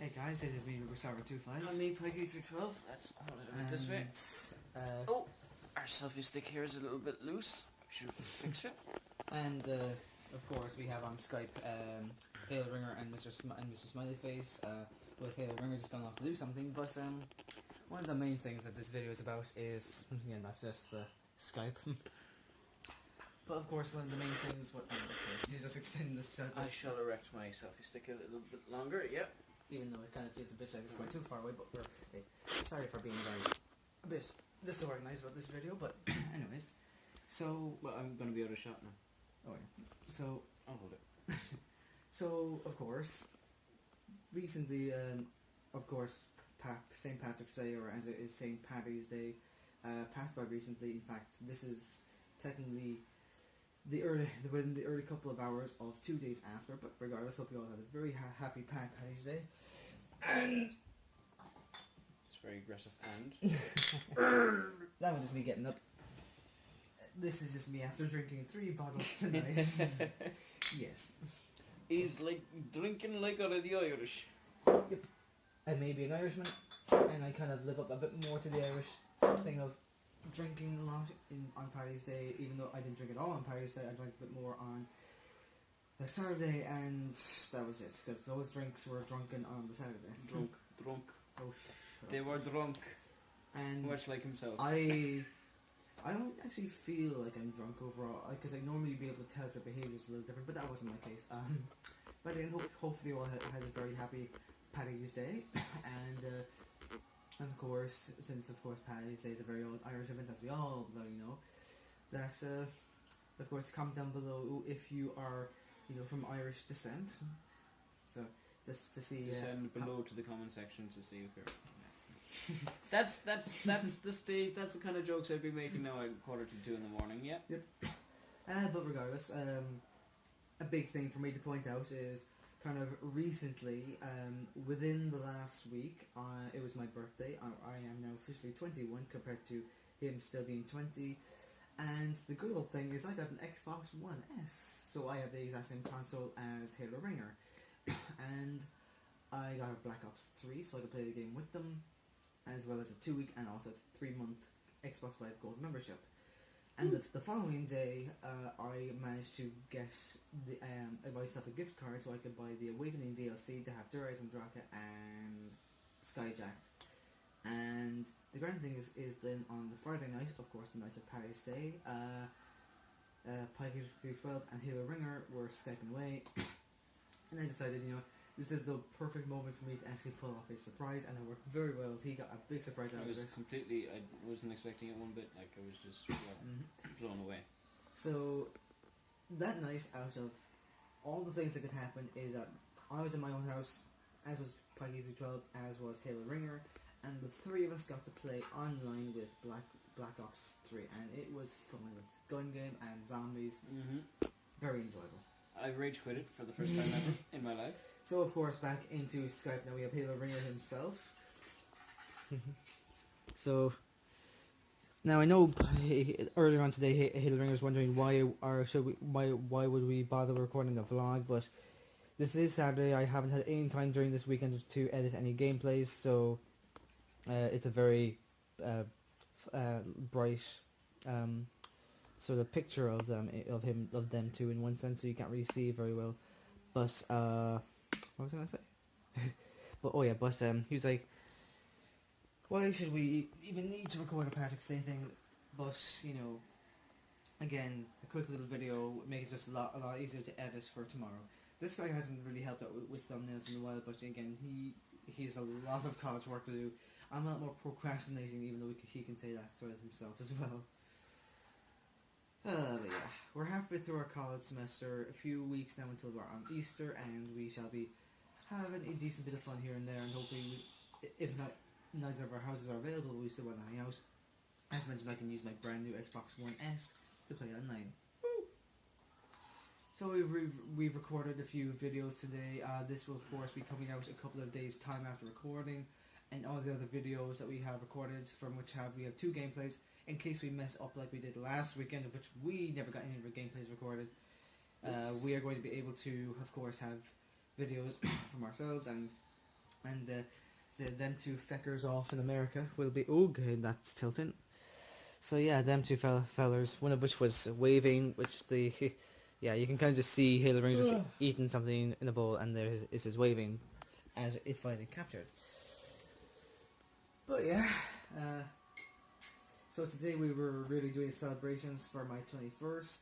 Hey guys, it is me, RubiksSolver25 And me, Pykey312. Let's hold it a bit this way. Oh, our selfie stick here is a little bit loose. We should fix it. And of course we have on Skype Halo Ringer and Mr. Smiley Face. With Halo Ringer just gone off to do something, but one of the main things that this video is about is, again, that's just the Skype. But of course one of the main things, you just extend this. I shall erect my selfie stick a little bit longer, yep. Even though it kind of feels a bit like it's going too far away, but we're okay. Sorry for being a bit disorganized about this video, but anyways. So, well, I'm going to be out of shot now. Oh yeah. So, I'll hold it. So, of course, recently, of course, St. Patrick's Day, or as it is St. Paddy'S Day, passed by recently. In fact, this is technically within the early couple of hours of 2 days after, but regardless, hope you all had a very happy Paddy'S Day. And it's very aggressive. And that was just me getting up. This is just me after drinking 3 bottles tonight. Yes. He's like drinking like out of the Irish. Yep. I may be an Irishman, and I kind of live up a bit more to the Irish thing of drinking a lot on Paddy'S Day. Even though I didn't drink at all on Paddy'S Day, I drank a bit more on the Saturday, and that was it, because those drinks were drunken on the Saturday. Drunk. Oh, they were drunk, and much like himself. I don't actually feel like I'm drunk overall, because I normally be able to tell if your behaviour is a little different, but that wasn't my case. But again, hopefully you all had a very happy Paddy'S Day, and of course, since of course Paddy'S Day is a very old Irish event, as we all bloody know, that of course comment down below if you are, from Irish descent. So just to see. Descend below to the comment section to see if you're. That's the state. That's the kind of jokes I'd be making now at 1:45 in the morning. Yeah. Yep. But regardless, a big thing for me to point out is kind of recently, within the last week, it was my birthday. I am now officially 21 compared to him still being 20. And the good old thing is I got an Xbox One S, so I have the exact same console as Halo Ringer. And I got a Black Ops 3, so I could play the game with them, as well as a 2-week and also a 3-month Xbox Live Gold membership. And the following day, I managed to get myself a gift card so I could buy the Awakening DLC to have Durais and Draka and Skyjacked. And the grand thing is then on the Friday night, of course the night of Paddy'S Day, Pykey312 and Halo Ringer were Skyping away, and I decided, this is the perfect moment for me to actually pull off a surprise, and it worked very well. He got a big surprise out of it. I wasn't expecting it one bit, like I was just blown away. So, that night, out of all the things that could happen, is that I was in my own house, as was Pykey312, as was Halo Ringer, and the 3 of us got to play online with Black Ops 3, and it was fun with gun game and zombies. Very enjoyable. I rage quitted for the first time ever in my life. So of course back into Skype now we have Halo Ringer himself. So now I know earlier on today Halo Ringer was wondering why would we bother recording a vlog, but this is Saturday. I haven't had any time during this weekend to edit any gameplays, so it's a very bright sort of picture of them two in one sense, so you can't really see very well. But what was I gonna say? But he was like, why should we even need to record a Patrick's Day thing? But again, a quick little video makes it just a lot easier to edit for tomorrow. This guy hasn't really helped out with thumbnails in a while, but again, he has a lot of college work to do. I'm a lot more procrastinating, even though he can say that sort of himself as well. But yeah, we're halfway through our college semester, a few weeks now until we're on Easter, and we shall be having a decent bit of fun here and there, and hopefully, if not neither of our houses are available, we still want to hang out. As mentioned, I can use my brand new Xbox One S to play online. Woo! So we've recorded a few videos today. This will of course be coming out a couple of days time after recording, and all the other videos that we have recorded, from which we have 2 gameplays, in case we mess up like we did last weekend, of which we never got any of our gameplays recorded. We are going to be able to, of course, have videos from ourselves and and them two feckers off in America will be. Oh, good, that's tilting. So yeah, them two fellers, one of which was waving, which yeah, you can kind of just see Halo Ring just eating something in a bowl, and there is his waving as it finally captured. But yeah, so today we were really doing celebrations for my 21st.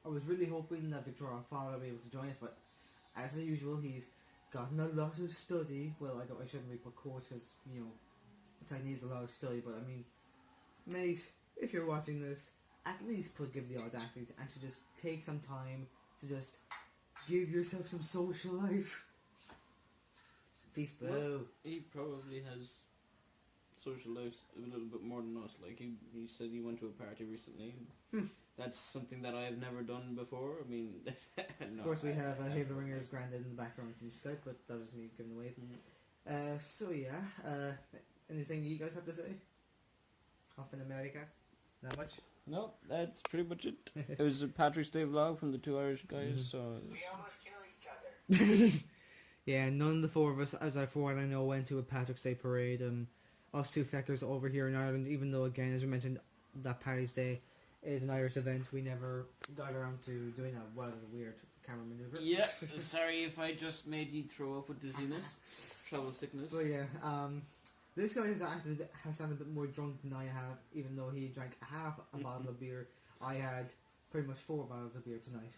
I was really hoping that Victoria Father would be able to join us, but as usual, he's gotten a lot of study. Well, I shouldn't really put quotes because, you know, it needs a lot of study, but I mean, mate, if you're watching this, at least give the audacity to actually just take some time to just give yourself some social life. Peace, bro. Well, he probably has social life a little bit more than us. Like, he said he went to a party recently. That's something that I have never done before. I mean, no, of course we have Halo Ringer's granddad in the background from Skype, but that was me giving away. So yeah, anything you guys have to say? Off in America? Not much? No, that's pretty much it. It was a Patrick's Day vlog from the two Irish guys, so... We almost kill each other. Yeah, none of the four of us, as I for what I know, went to a Patrick's Day parade. Us two feckers over here in Ireland, even though, again, as we mentioned, that Paddy'S Day is an Irish event, we never got around to doing that rather weird camera maneuver. Yeah, sorry if I just made you throw up with dizziness, travel sickness. But yeah, this guy has sounded a bit more drunk than I have, even though he drank half a bottle of beer. I had pretty much 4 bottles of beer tonight.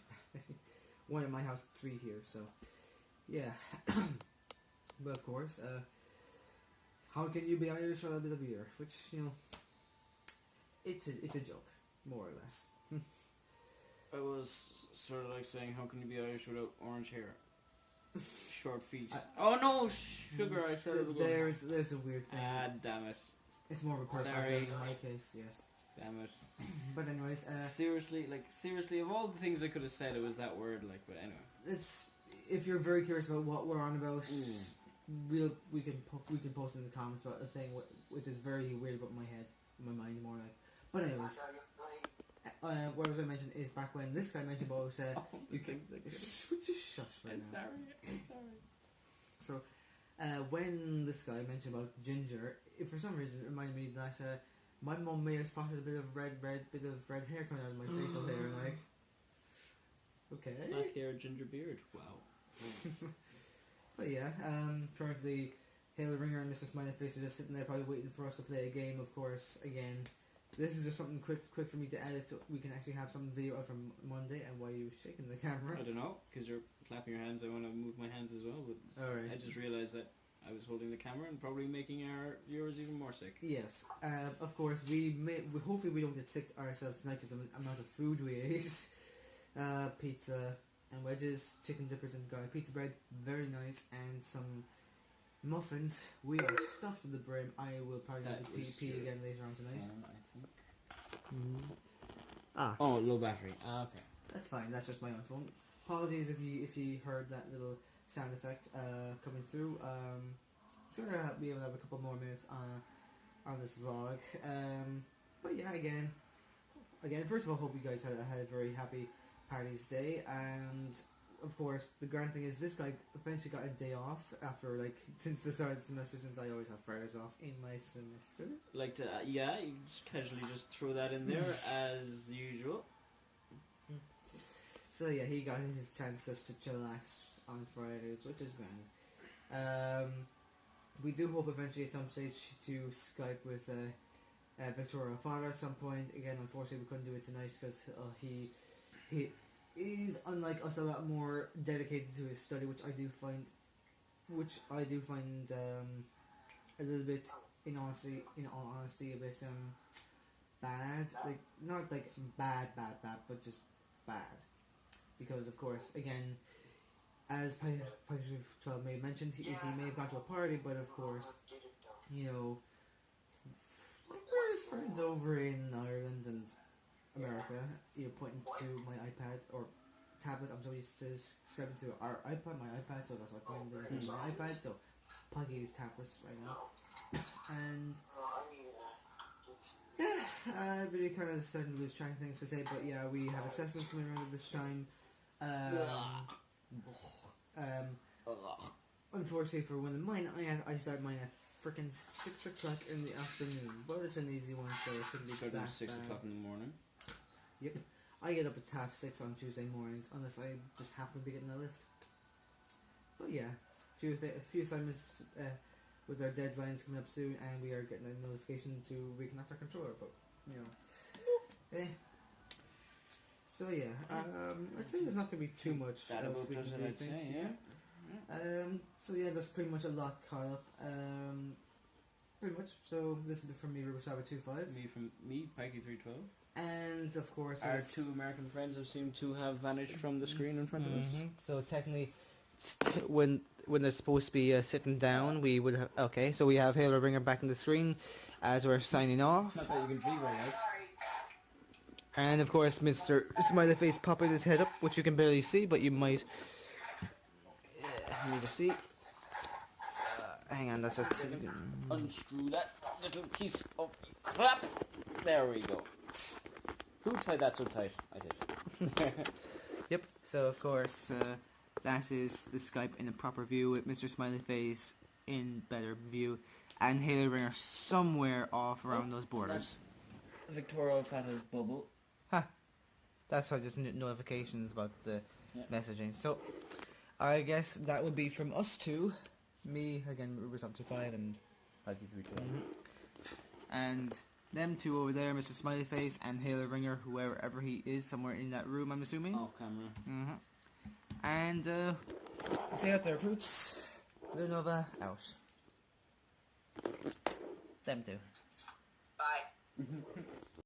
One at my house, 3 here, so yeah. But of course, how can you be Irish without a bit of beer? Which, you know, it's a joke, more or less. I was sort of like saying, how can you be Irish without orange hair? Short feet. Oh no, sugar, I said it again. There's a weird thing. Ah, damn it. It's more of a personal Sorry. thing in my case, yes. Damn it. But anyways, seriously, of all the things I could have said, it was that word, like, but anyway. it's, if you're very curious about what we're on about, we can post in the comments about the thing which is very weird about my mind more like. But anyways, what I was going to mention is back when this guy mentioned about you can just shush right now. I'm sorry. So, when this guy mentioned about ginger, if for some reason it reminded me that my mum may have spotted a bit of red hair coming out of my facial hair, and like, okay. Black hair, ginger beard. Wow. But yeah, currently Halo Ringer and Mr. Smiley Face are just sitting there probably waiting for us to play a game, of course. Again, this is just something quick for me to edit so we can actually have some video out from Monday. And why are you shaking the camera? I don't know, because you're clapping your hands, I want to move my hands as well, but Alright. I just realised that I was holding the camera and probably making our viewers even more sick. Yes, of course, hopefully we don't get sick ourselves tonight because of the amount of food we ate. Pizza and wedges, chicken dippers and garlic pizza bread, very nice, and some muffins. We are stuffed to the brim. I will probably That have to pee again later on tonight. I think. Ah, Oh, low battery. Okay. that's fine. That's just my own phone. Apologies if you heard that little sound effect coming through. Sure, I'll be able to have a couple more minutes on this vlog. But yeah, again, first of all, hope you guys had a very happy Paddy'S Day, and of course, the grand thing is this guy eventually got a day off after, like, since the start of the semester, since I always have Fridays off in my semester. Like, yeah, you just casually just throw that in there as usual. So yeah, he got his chance just to chillax on Fridays, which is grand. We do hope eventually at some stage to Skype with Victoria Father at some point. Again, unfortunately we couldn't do it tonight because he is, unlike us, a lot more dedicated to his study, which I do find a little bit, in all honesty, a bit bad. Like, not like bad, but just bad. Because of course, again, as Pykey312 may have mentioned, he may have gone to a party, but of course, you know, we're his friends over in Ireland and America, you know, pointing to my iPad or tablet. I'm so used to subscribing to my iPad, so that's why I'm pointing to my iPad. So Puggy's tablets right now, and yeah, I really kind of starting to lose track of things to say. But yeah, we have assessments coming around at this time. unfortunately for one of mine, I start mine at freaking 6 o'clock in the afternoon. But it's an easy one, so it shouldn't be Starting that at 6 bad. o'clock in the morning. Yep. I get up at 6:30 on Tuesday mornings, unless I just happen to be getting a lift. But yeah, a few assignments with our deadlines coming up soon, and we are getting a notification to reconnect our controller. But you know, So yeah, I'd say there's not going to be too much That else about we does can it, do, I'd say, yeah. So yeah, that's pretty much a lot caught up. Pretty much. So this is from me, RubiksSolver25, Me, Pykey312. and of course Our two American friends have seemed to have vanished from the screen in front of us. So technically, when they're supposed to be sitting down, we would have. Okay, so we have Halo Ringer back on the screen as we're signing off. Not that you can see right now. And of course, Mr. Smiley Face popping his head up, which you can barely see, but you might need to see. Hang on, that's just. Unscrew that little piece of crap. There we go. Who tied that so tight? I did. Yep. So of course, that is the Skype in a proper view with Mr. Smiley Face in better view, and Halo Ringer somewhere off around those borders. That's Victoria Fata's bubble. That's how just notifications about the messaging. So, I guess that would be from us two. Me, again, RubiksSolver25 and Pykey312. And them two over there, Mr. Smiley Face and Halo Ringer, whoever he is, somewhere in that room, I'm assuming. Off camera. And, see you out there, Fruits. Lunova, out. Them two. Bye.